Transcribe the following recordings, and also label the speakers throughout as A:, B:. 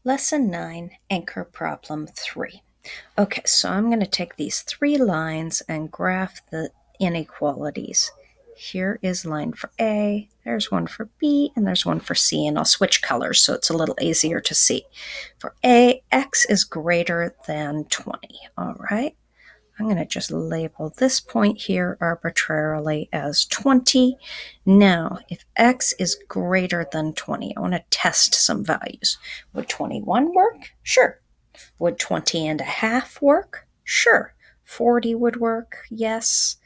A: Lesson 9, Anchor Problem 3. Okay, so I'm going to take these 3 lines and graph the inequalities. Here is line for A, there's one for B, and there's one for C, and I'll switch colors so it's a little easier to see. For A, x is greater than 20, all right? I'm going to just label this point here arbitrarily as 20. Now, if x is greater than 20, I want to test some values. Would 21 work? Sure. Would 20 and a half work? Sure. 40 would work? Yes.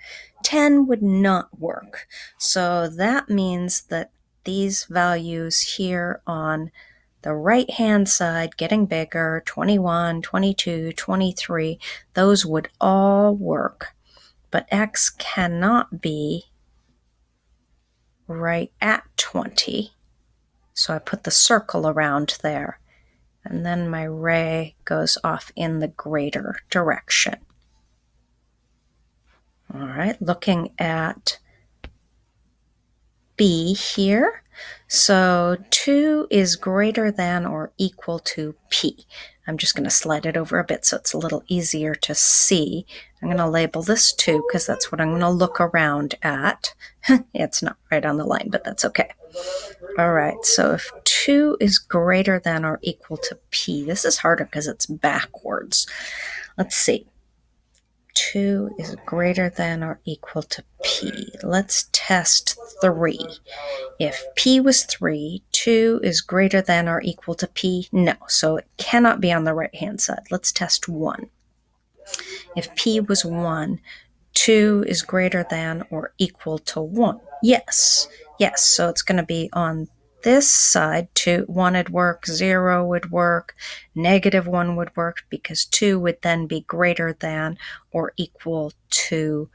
A: 10 would not work. So that means that these values here on the right-hand side getting bigger, 21, 22, 23, those would all work. But x cannot be right at 20. So I put the circle around there. And then my ray goes off in the greater direction. All right, looking at B here. So 2 is greater than or equal to P. I'm just going to slide it over a bit so it's a little easier to see. I'm going to label this 2 because that's what I'm going to look around at. It's not right on the line, but that's okay. All right, so if 2 is greater than or equal to P, this is harder because it's backwards. Let's see. 2 is greater than or equal to P. Let's test 3. If P was 3, 2 is greater than or equal to P? No, so it cannot be on the right-hand side. Let's test 1. If P was 1, 2 is greater than or equal to 1. Yes, so it's going to be on this side. 1 would work, 0 would work, -1 would work because 2 would then be greater than or equal to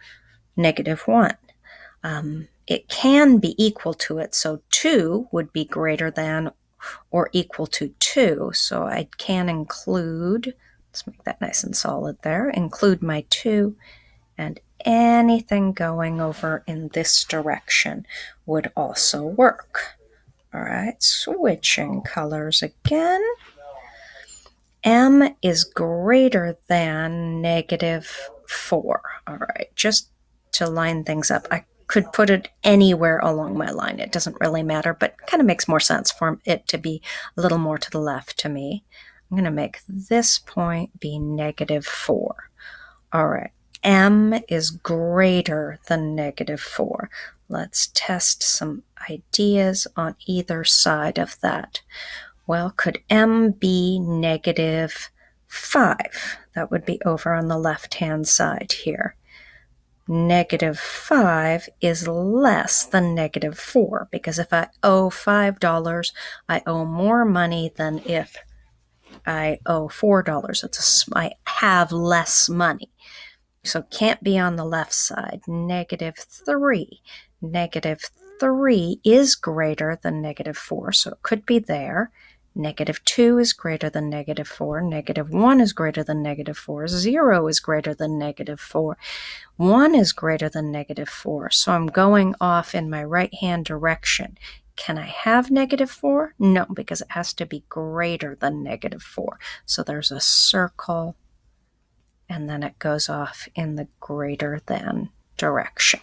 A: -1. It can be equal to it, so 2 would be greater than or equal to 2. So I can include, let's make that nice and solid there, include my 2, and anything going over in this direction would also work. All right, switching colors again. M is greater than -4. All right, just to line things up, I could put it anywhere along my line. It doesn't really matter, but kind of makes more sense for it to be a little more to the left to me. I'm going to make this point be -4. All right, M is greater than -4. Let's test some ideas on either side of that. Well, could M be -5? That would be over on the left-hand side here. -5 is less than -4 because if I owe $5, I owe more money than if I owe $4. I have less money. So can't be on the left side. -3. -3 is greater than -4, so it could be there. -2 is greater than -4. -1 is greater than -4. 0 is greater than -4. 1 is greater than -4. So I'm going off in my right-hand direction. Can I have -4? No, because it has to be greater than -4. So there's a circle, and then it goes off in the greater than direction.